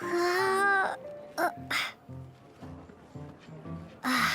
아, 어, 아,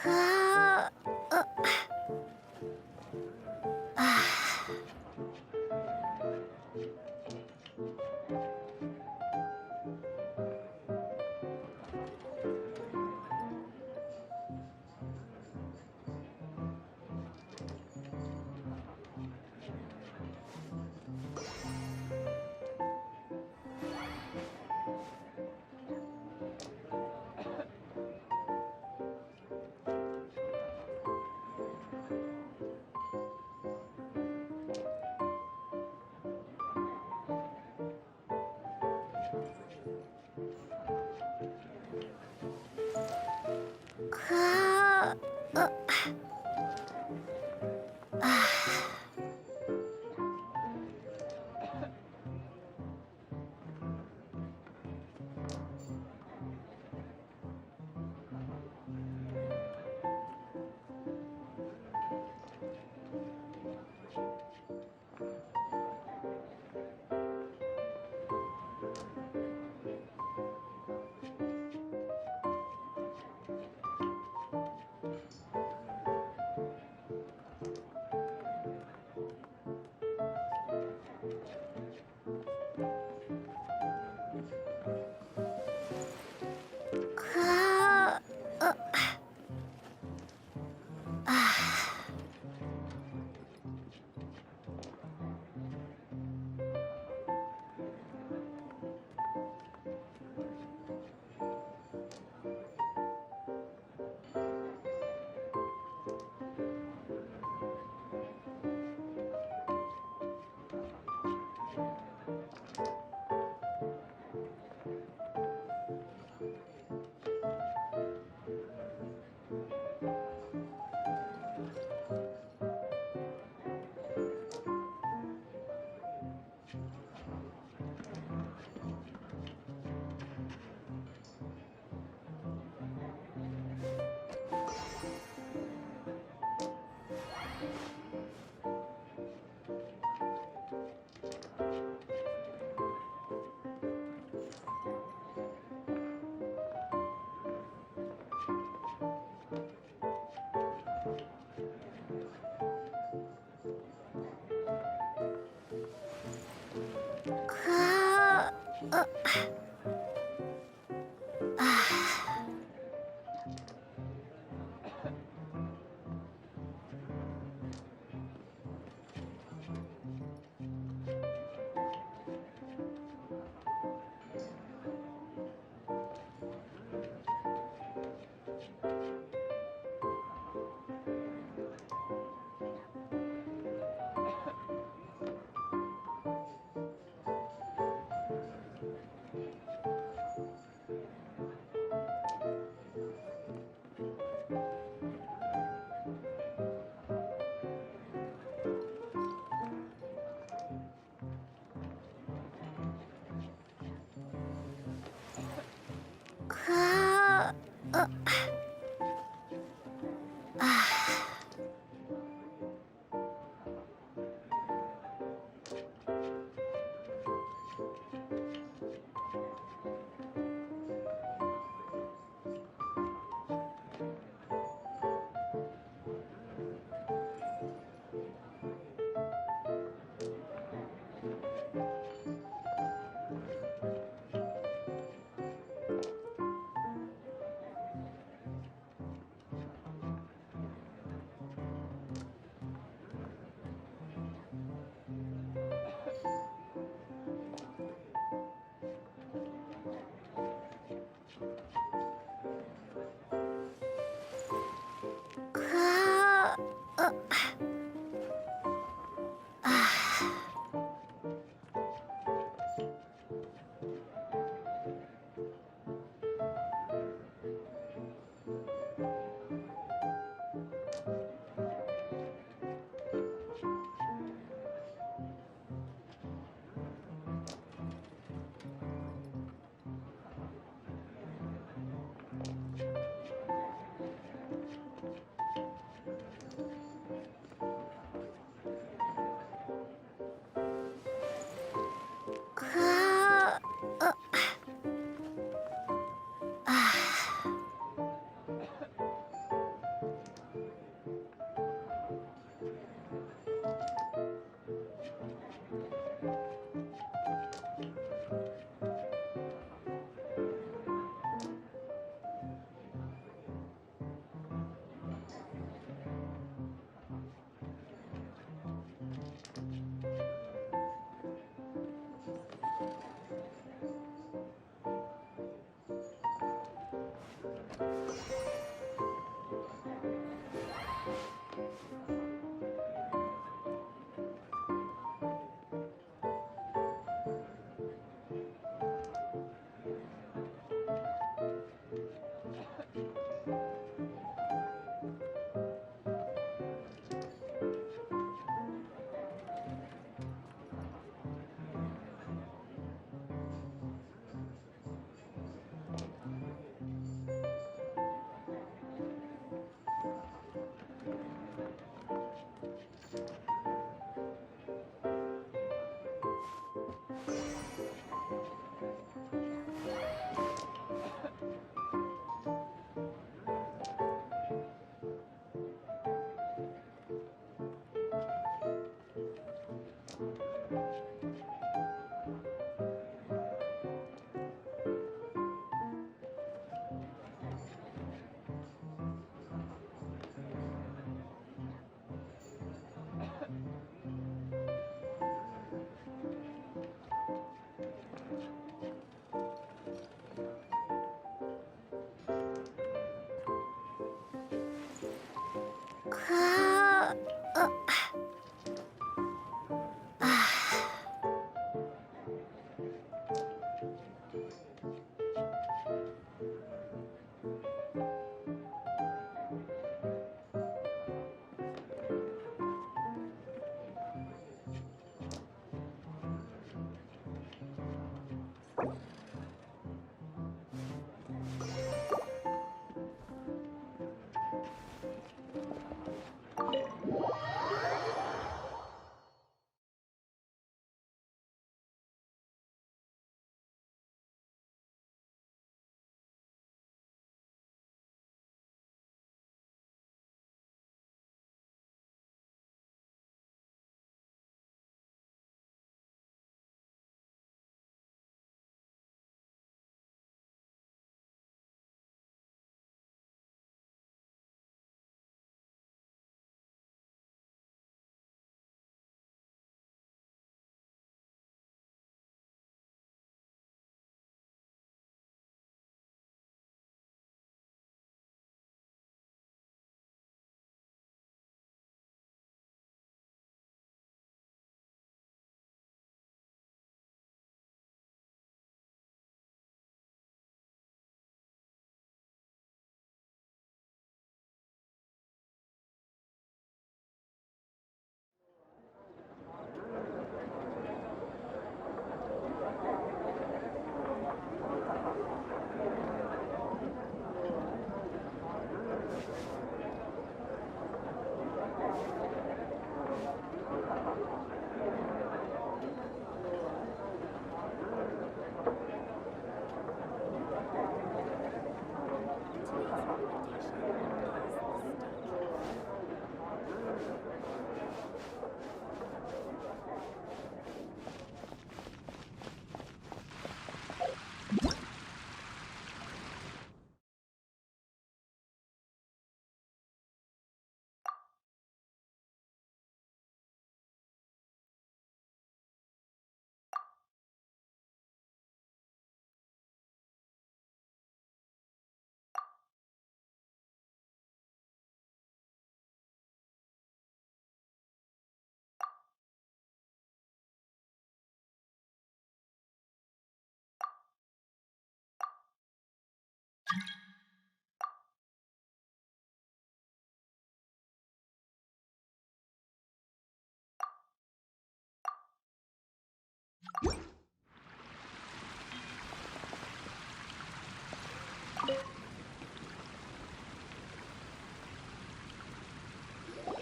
아, 어, 아, 아, 아, 아, 아, Uh, uh,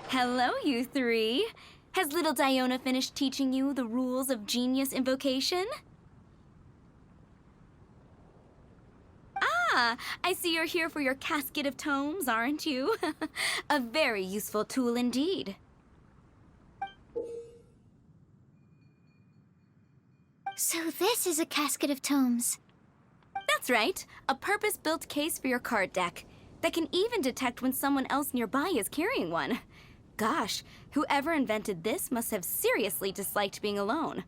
Hello, you three. Has little Diona finished teaching you the rules of genius invocation? Ah, I see you're here for your casket of tomes, aren't you? A very useful tool indeed. so this is a casket of tomes. That's right, a purpose-built case for your card deck that can even detect when someone else nearby is carrying one. Gosh, whoever invented this must have seriously disliked being alone.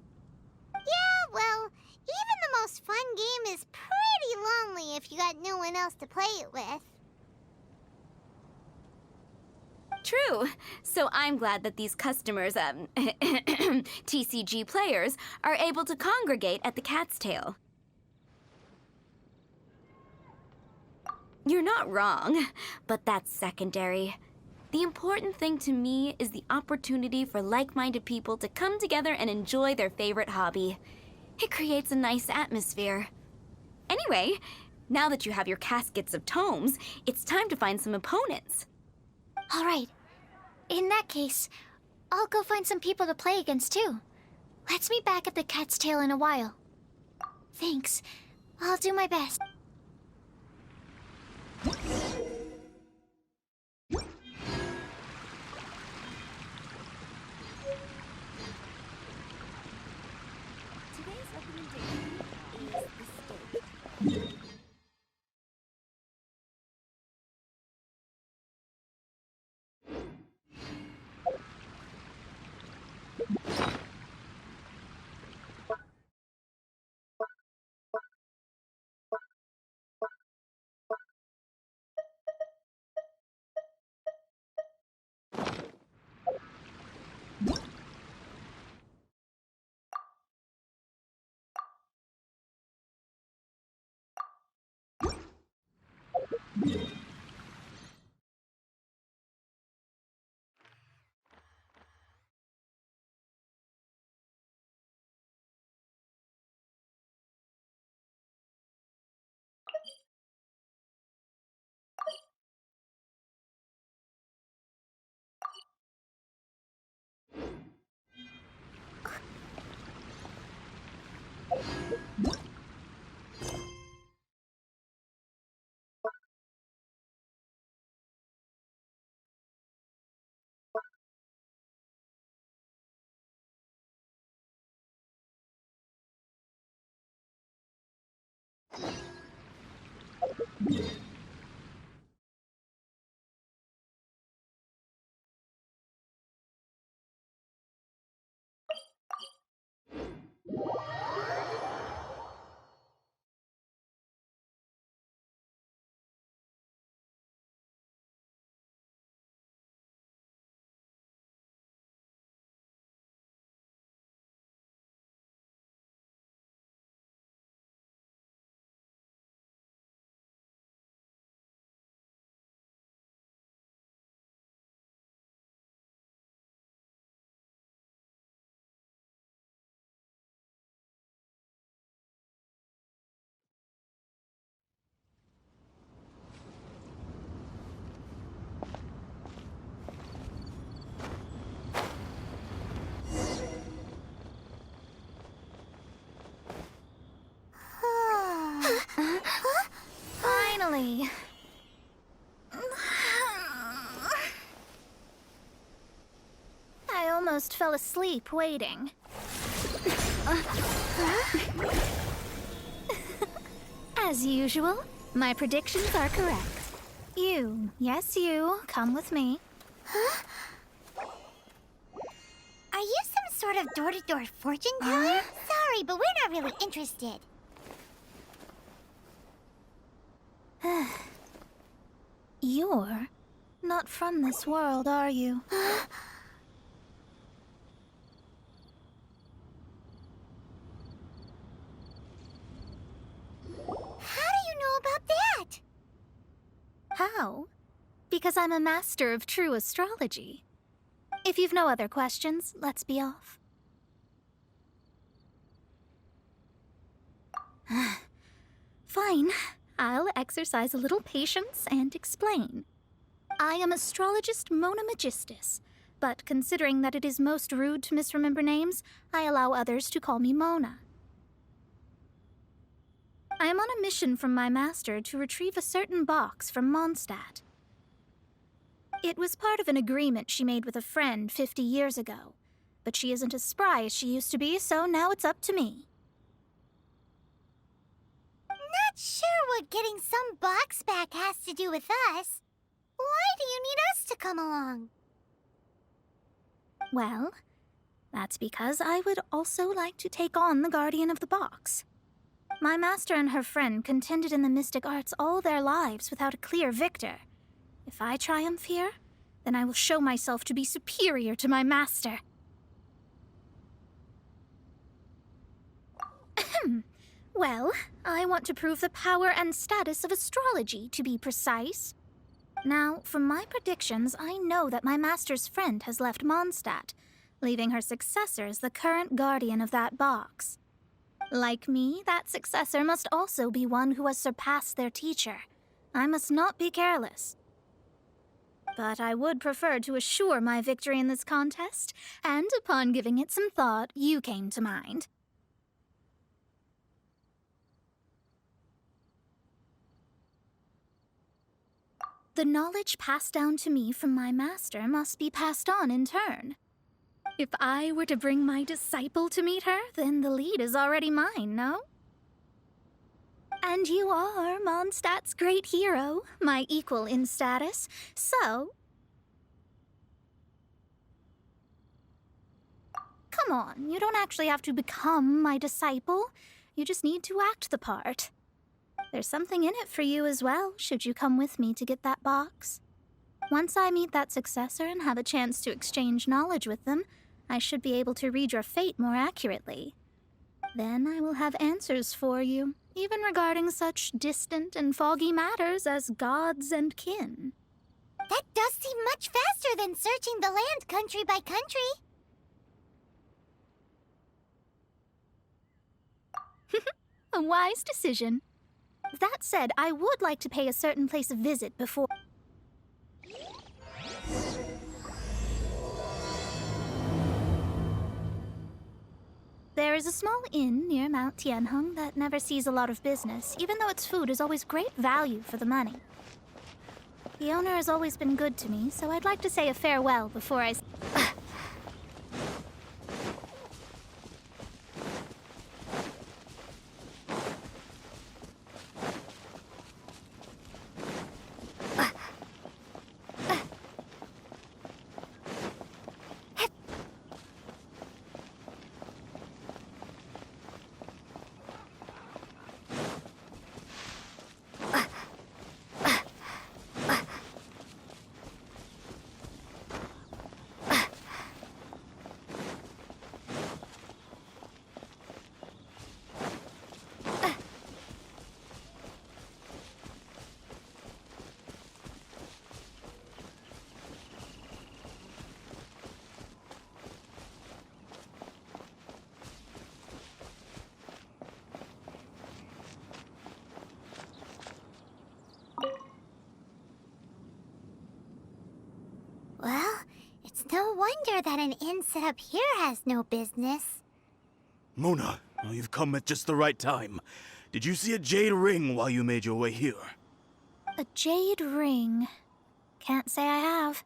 Yeah, well, even the most fun game is pretty lonely if you got no one else to play it with. True. So I'm glad that these customers, TCG players, are able to congregate at the Cat's Tail. You're not wrong, but that's secondary. The important thing to me is the opportunity for like-minded people to come together and enjoy their favorite hobby. It creates a nice atmosphere. Anyway, now that you have your caskets of tomes, it's time to find some opponents. All right. In that case, I'll go find some people to play against too. Let's meet back at the Cat's Tail in a while. Thanks. I'll do my best. Today's recommendation is the steak. Finally. I almost fell asleep waiting. As usual, my predictions are correct. You, yes you, come with me. Are you some sort of door-to-door fortune teller? Sorry, but we're not really interested. You're not from this world, are you? How do you know about that? How? Because I'm a master of true astrology. If you've no other questions, let's be off. Fine. I'll exercise a little patience and explain. I am astrologist Mona Magistus, but considering that it is most rude to misremember names, I allow others to call me Mona. I am on a mission from my master to retrieve a certain box from Mondstadt. It was part of an agreement she made with a friend 50 years ago, but she isn't as spry as she used to be, so now it's up to me. Not sure what getting some box back has to do with us. Why do you need us to come along? Well, that's because I would also like to take on the guardian of the box. My master and her friend contended in the mystic arts all their lives without a clear victor. If I triumph here, then I will show myself to be superior to my master. Well, I want to prove the power and status of astrology, to be precise. Now, from my predictions, I know that my master's friend has left Mondstadt, leaving her successor as the current guardian of that box. Like me, that successor must also be one who has surpassed their teacher. I must not be careless. but I would prefer to assure my victory in this contest, and upon giving it some thought, you came to mind. The knowledge passed down to me from my master must be passed on in turn. If I were to bring my disciple to meet her, then the lead is already mine, no? And you are Mondstadt's great hero, my equal in status, so... Come on, you don't actually have to become my disciple. You just need to act the part. There's something in it for you as well, should you come with me to get that box. Once I meet that successor and have a chance to exchange knowledge with them, I should be able to read your fate more accurately. Then I will have answers for you, even regarding such distant and foggy matters as gods and kin. That does seem much faster than searching the land country by country. A wise decision. That said, I would like to pay a certain place a visit before... There is a small inn near Mount Tianheng that never sees a lot of business, even though its food is always great value for the money. The owner has always been good to me, so I'd like to say a farewell before I... Well, it's no wonder that an inn set up here has no business. Mona, well, you've come at just the right time. Did you see a jade ring while you made your way here? A jade ring. Can't say I have.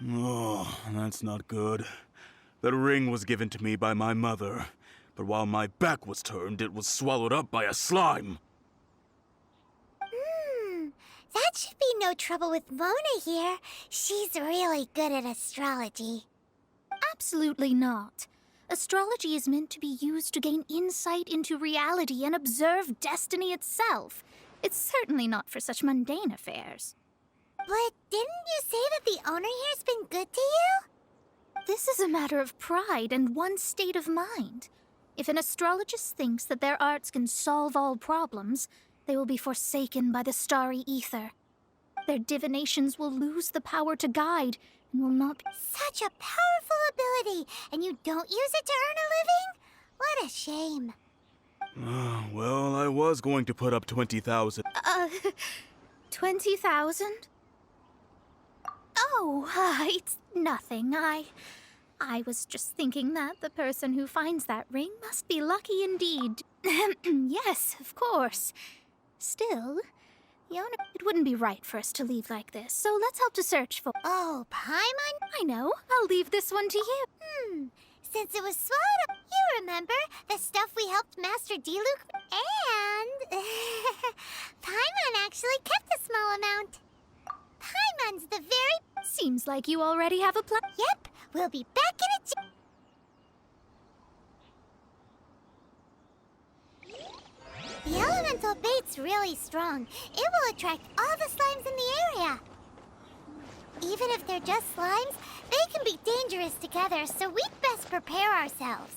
Oh, that's not good. That ring was given to me by my mother, but while my back was turned, it was swallowed up by a slime. That should be no trouble with Mona here. She's really good at astrology. Absolutely not. Astrology is meant to be used to gain insight into reality and observe destiny itself. It's certainly not for such mundane affairs. But didn't you say that the owner here's been good to you? This is a matter of pride and one's state of mind. If an astrologist thinks that their arts can solve all problems, they will be forsaken by the starry ether. Their divinations will lose the power to guide and will not be... Such a powerful ability, and you don't use it to earn a living? What a shame. Well, I was going to put up 20,000. 20,000? Oh, it's nothing. I was just thinking that the person who finds that ring must be lucky indeed. Yes, of course. Still, Yona, it wouldn't be right for us to leave like this, so let's help to search for... Oh, Paimon? I know. I'll leave this one to you. Since it was swallowed up, you remember the stuff we helped Master Diluc, and Paimon actually kept a small amount. Paimon's the very... Seems like you already have a plan. Yep, we'll be back in a... The elemental bait's really strong. It will attract all the slimes in the area. Even if they're just slimes, they can be dangerous together, so we'd best prepare ourselves.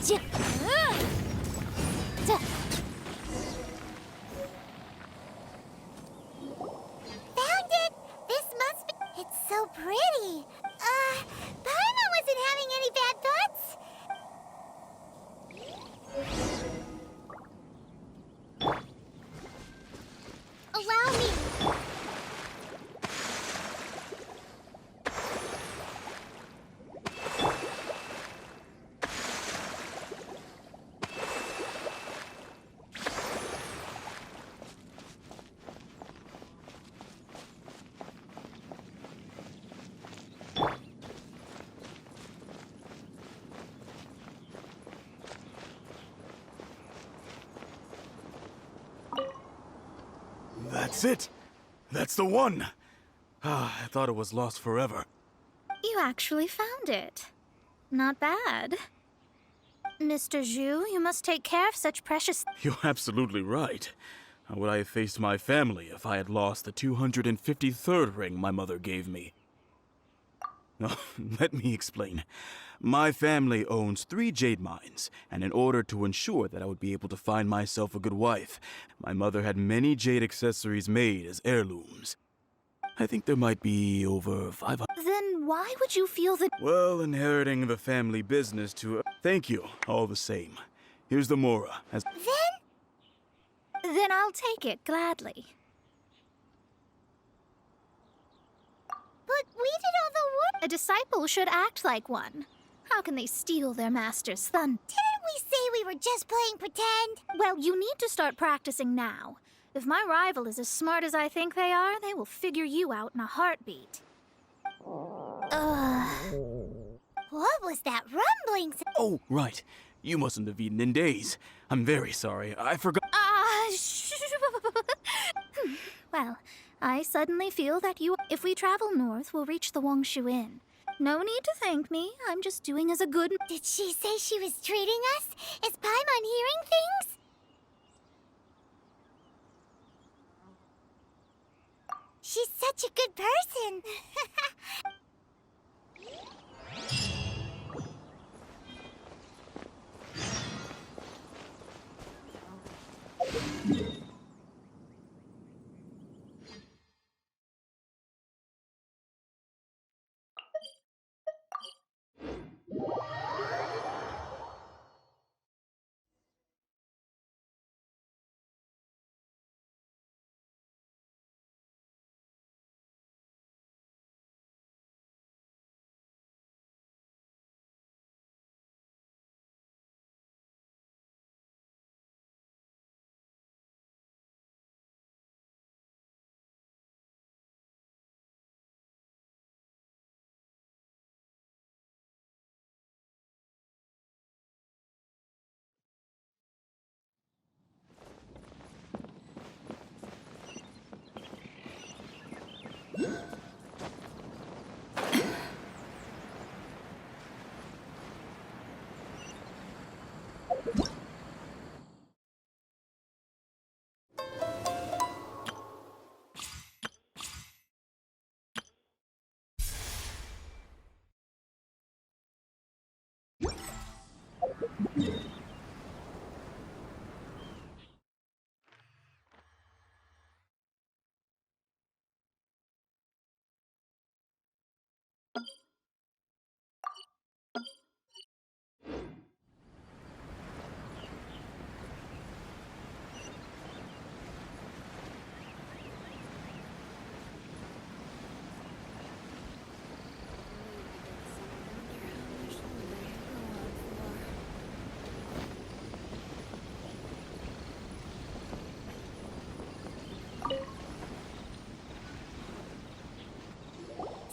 Found it! This must be... It's so pretty. Paimon wasn't having any bad thoughts. Allow me. That's it! That's the one! I thought it was lost forever. You actually found it. Not bad. Mr. Zhu, you must take care of such precious... You're absolutely right. How would I have faced my family if I had lost the 253rd ring my mother gave me? No, let me explain. My family owns 3 jade mines, and in order to ensure that I would be able to find myself a good wife, my mother had many jade accessories made as heirlooms. I think there might be over 500. Then why would you feel that... Well, inheriting the family business to... Thank you, all the same. Here's the Mora. Then I'll take it gladly. But we did all the work. A disciple should act like one. How can they steal their master's thunder? Didn't we say we were just playing pretend? Well, you need to start practicing now. If my rival is as smart as I think they are, they will figure you out in a heartbeat. What was that rumbling? Oh, right. You mustn't have eaten in days. I'm very sorry. I forgot. Well, I suddenly feel that if we travel north, we'll reach the Wongshu Inn. No need to thank me. I'm just doing as a good... Did she say she was treating us? Is Paimon hearing things? She's such a good person.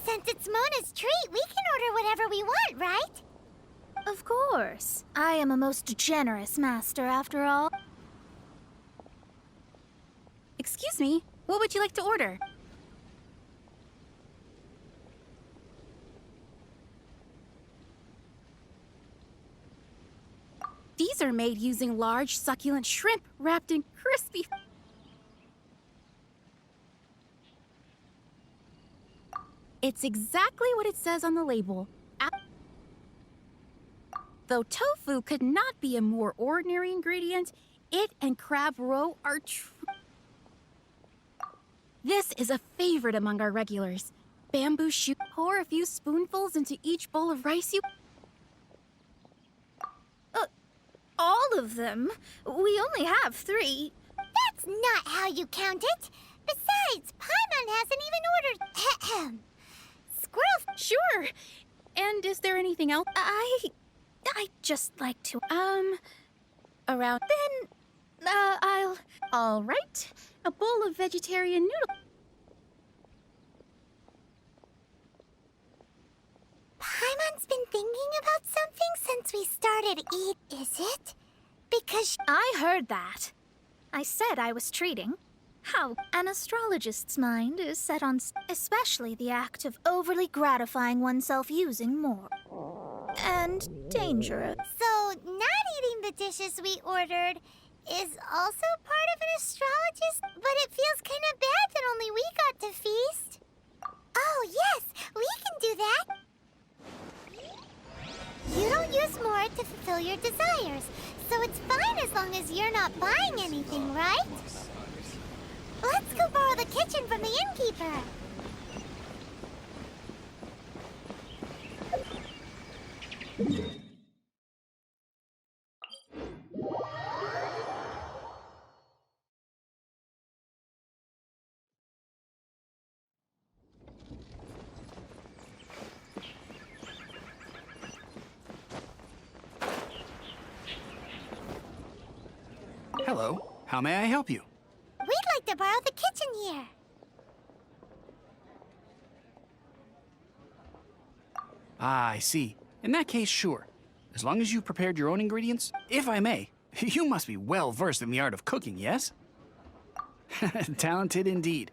Since it's Mona's treat, we can order whatever we want, right? Of course. I am a most generous master, after all. Excuse me, what would you like to order? These are made using large, succulent shrimp wrapped in crispy... It's exactly what it says on the label. Though tofu could not be a more ordinary ingredient, it and crab roe are This is a favorite among our regulars. Bamboo shoot. Pour a few spoonfuls into each bowl of rice you... All of them? We only have 3. That's not how you count it. Besides, Paimon hasn't even ordered... Squirrel... Sure. And is there anything else? I just like to... Around... Then, I'll... All right. A bowl of vegetarian noodle... Paimon's been thinking about something since we started is it? Because I heard that. I said I was treating. How an astrologist's mind is set on especially the act of overly gratifying oneself using more. And dangerous. So, not eating the dishes we ordered is also part of an astrologist? But it feels kind of bad that only we got to feast. Oh, yes, we can do that. You don't use more to fulfill your desires, so it's fine as long as you're not buying anything, right? Let's go borrow the kitchen from the innkeeper. Hello. How may I help you? We'd like to borrow the kitchen here. Ah, I see. In that case, sure. As long as you've prepared your own ingredients, if I may. You must be well versed in the art of cooking, yes? Talented indeed.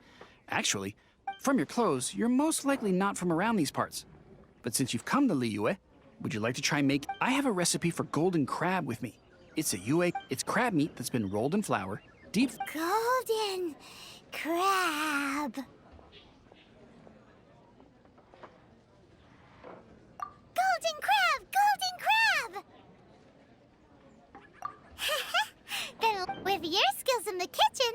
Actually, from your clothes, you're most likely not from around these parts. But since you've come to Liyue, would you like to try make... I have a recipe for golden crab with me. It's it's crab meat that's been rolled in flour, deep... Golden crab. Golden crab! Golden crab! Then with your skills in the kitchen,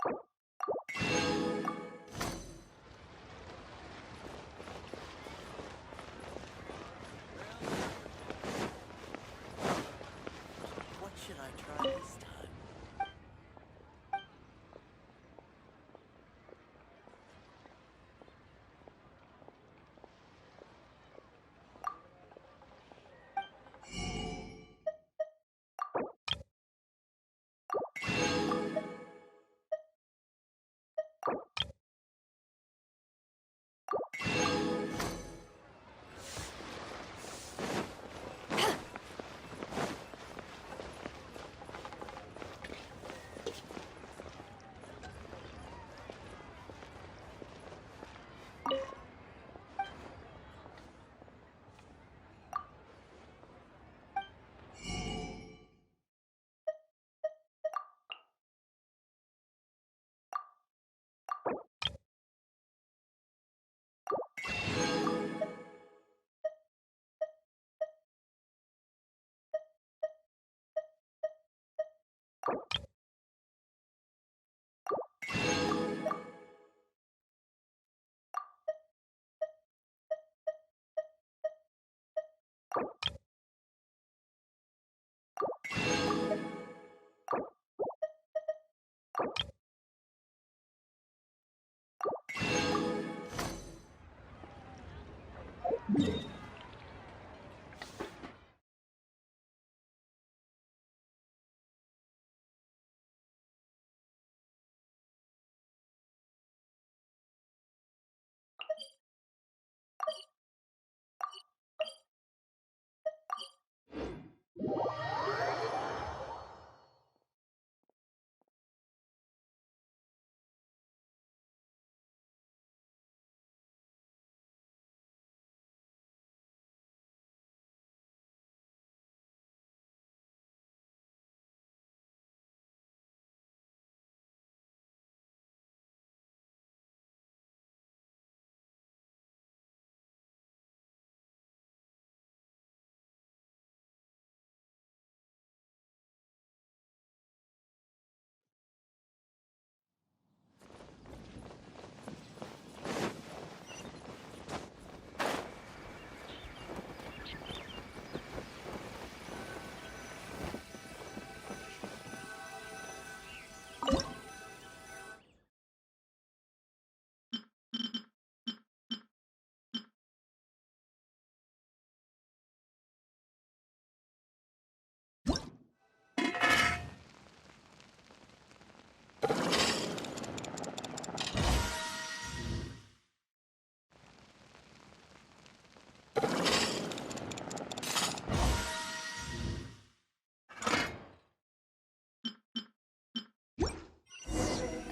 What should I try this time?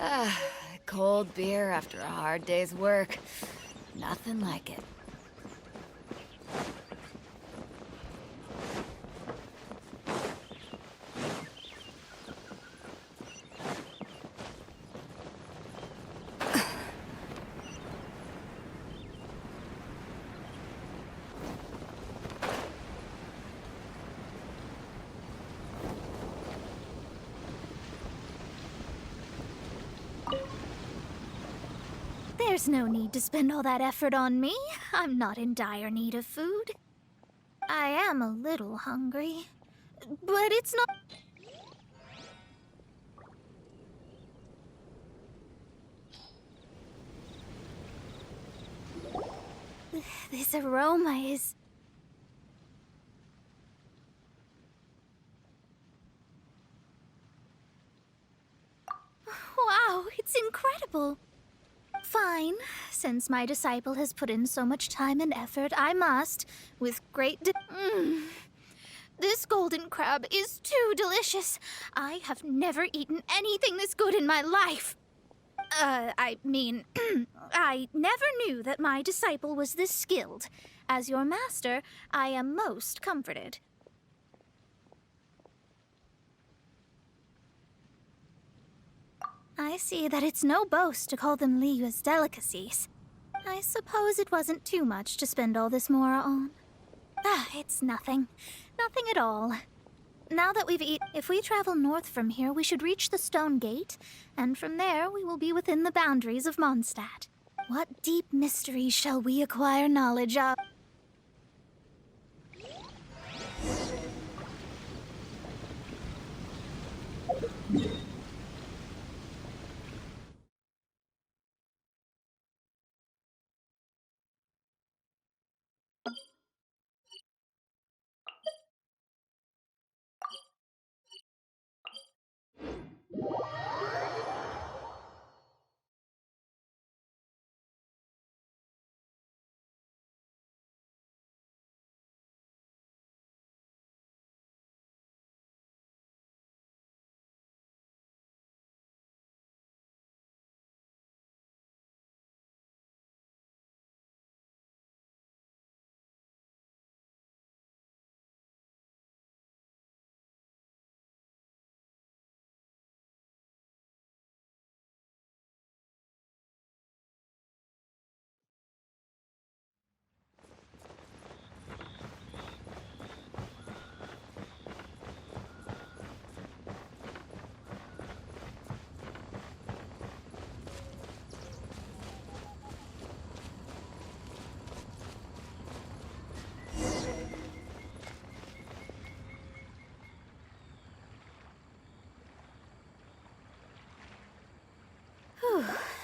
Ah, cold beer after a hard day's work. Nothing like it. There's no need to spend all that effort on me. I'm not in dire need of food. I am a little hungry, but it's not. This aroma is. Wow, it's incredible. Fine. Since my disciple has put in so much time and effort, I must, with This golden crab is too delicious. I have never eaten anything this good in my life. I mean, I never knew that my disciple was this skilled. As your master, I am most comforted. I see that it's no boast to call them Liyue's delicacies. I suppose it wasn't too much to spend all this mora on. Ah, it's nothing. Nothing at all. Now that if we travel north from here, we should reach the Stone Gate, and from there we will be within the boundaries of Mondstadt. What deep mystery shall we acquire knowledge of?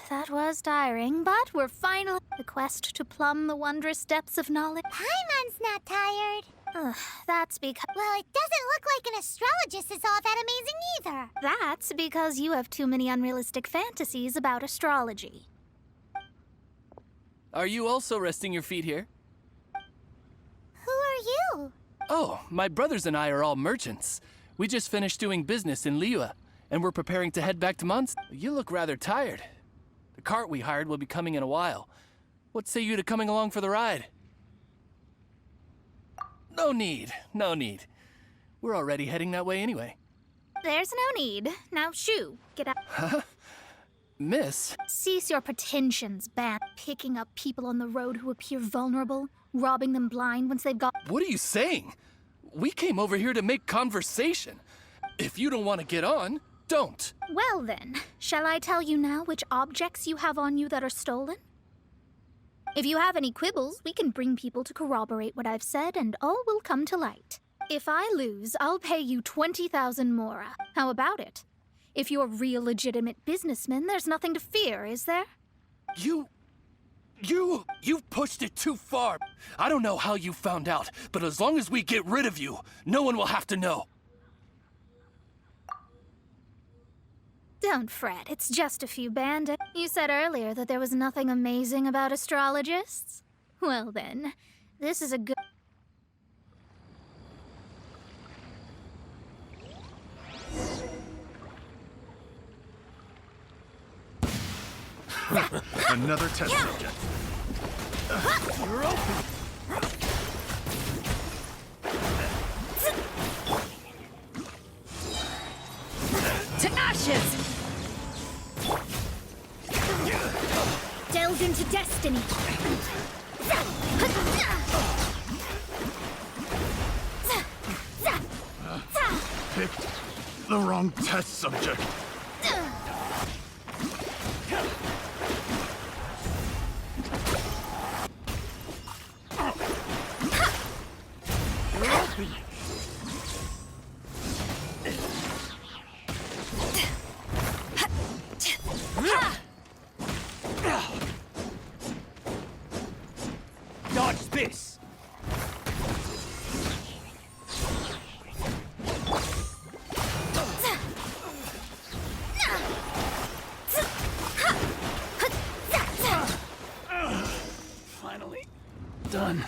That was tiring, but we're finally the quest to plumb the wondrous depths of knowledge. Paimon's not tired. That's because Well, it doesn't look like an astrologist is all that amazing either. that's because you have too many unrealistic fantasies about astrology. Are you also resting your feet here? Who are you? Oh, my brothers and I are all merchants. We just finished doing business in Liyue, and we're preparing to head back to Mondstadt. You look rather tired. The cart we hired will be coming in a while. What say you to coming along for the ride? No need, no need. We're already heading that way anyway. There's no need. Now, shoo, get out. Miss? Cease your pretensions, Ban. Picking up people on the road who appear vulnerable, robbing them blind once they've got. What are you saying? We came over here to make conversation. If you don't want to get on, don't. Well then, shall I tell you now which objects you have on you that are stolen? If you have any quibbles, we can bring people to corroborate what I've said, and all will come to light. If I lose, I'll pay you 20,000 mora. How about it? If you're real legitimate businessmen, there's nothing to fear, is there? You've pushed it too far. I don't know how you found out, but as long as we get rid of you, no one will have to know. Don't fret, it's just a few bandits. You said earlier that there was nothing amazing about astrologists? Well then, this is a good... Another test subject. You're open. To ashes! Delve into destiny! Picked the wrong test subject. You're open. Dodge this! Finally done.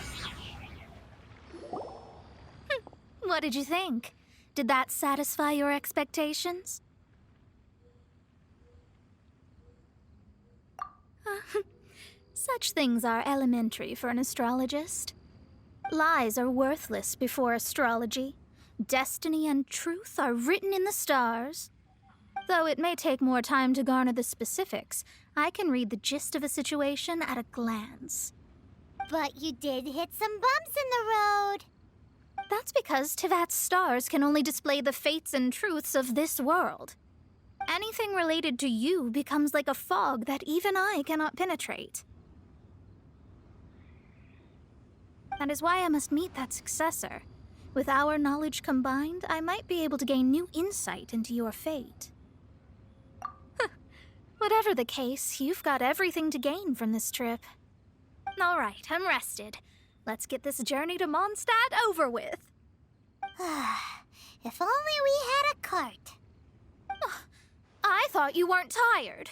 What did you think? Did that satisfy your expectations? Such things are elementary for an astrologist. Lies are worthless before astrology. Destiny and truth are written in the stars. Though it may take more time to garner the specifics, I can read the gist of a situation at a glance. But you did hit some bumps in the road. That's because Tivat's stars can only display the fates and truths of this world. Anything related to you becomes like a fog that even I cannot penetrate. That is why I must meet that successor. With our knowledge combined, I might be able to gain new insight into your fate. Whatever the case, you've got everything to gain from this trip. All right, I'm rested. Let's get this journey to Mondstadt over with. If only we had a cart. I thought you weren't tired.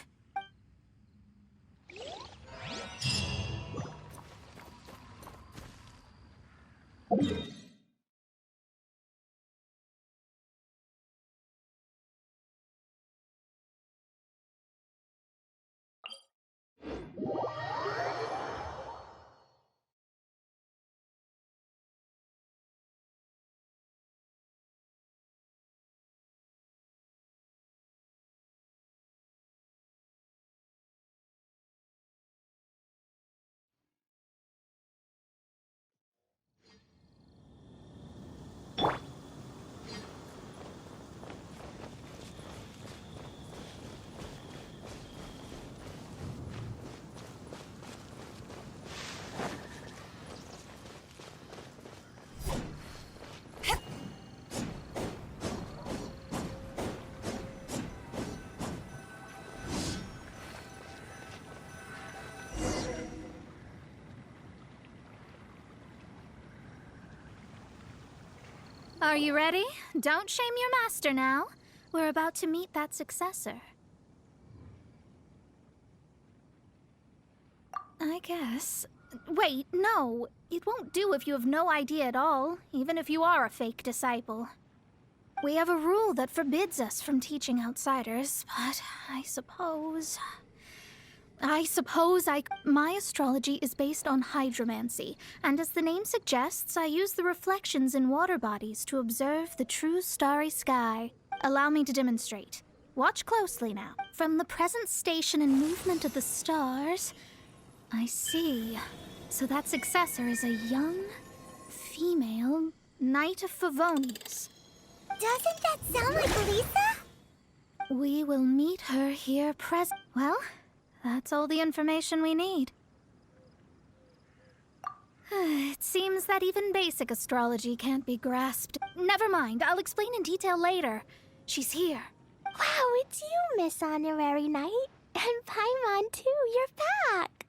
Are you ready? Don't shame your master now. We're about to meet that successor. I guess. Wait, no. It won't do if you have no idea at all, even if you are a fake disciple. We have a rule that forbids us from teaching outsiders, but I suppose my astrology is based on hydromancy, and as the name suggests, I use the reflections in water bodies to observe the true starry sky. Allow me to demonstrate. Watch closely now. From the present station and movement of the stars, I see. So that successor is a young, female Knight of Favonius. Doesn't that sound like Lisa? We will meet her here Well, that's all the information we need. It seems that even basic astrology can't be grasped. Never mind, I'll explain in detail later. She's here. Wow, it's you, Miss Honorary Knight. And Paimon, too, you're back.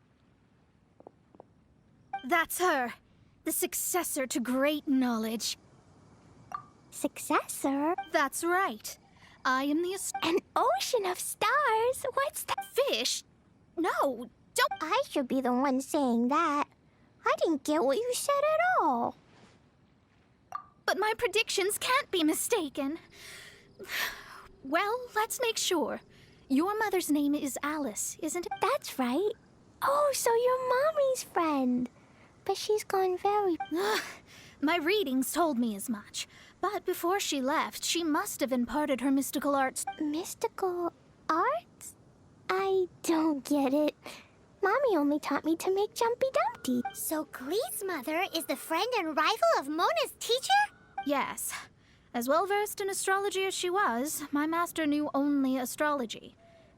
That's her. The successor to great knowledge. Successor? That's right. I am the An ocean of stars? What's that? fish? No, don't. I should be the one saying that. I didn't get what you said at all. But my predictions can't be mistaken. Well, let's make sure. Your mother's name is Alice, isn't it? That's right. Oh, so you're Mommy's friend. But she's gone very... My readings told me as much. But before she left, she must have imparted her mystical arts. Mystical arts? I don't get it. Mommy only taught me to make Jumpy Dumpty. So Glee's mother is the friend and rival of Mona's teacher? Yes. As well versed in astrology as she was, my master knew only astrology.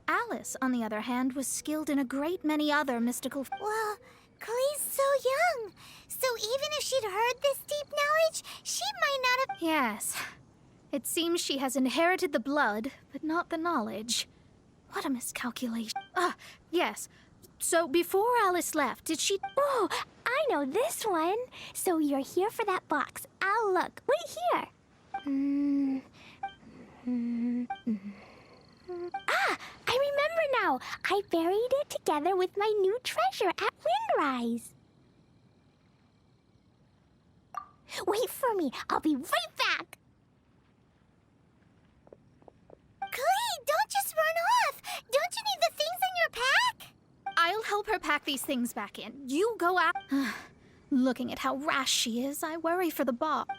Alice, on the other hand, was skilled in a great many other mystical... Well, Glee's so young. So even if she'd heard this deep knowledge, she might not have... Yes. It seems she has inherited the blood, but not the knowledge. What a miscalculation. Yes. So before Alice left, did she... Oh, I know this one. So you're here for that box. I'll look. Wait here. I remember now. I buried it together with my new treasure at Windrise. Wait for me. I'll be right back. Glee, don't just run off. Don't you need the things in your pack? I'll help her pack these things back in. You go out... Looking at how rash she is, I worry for the box.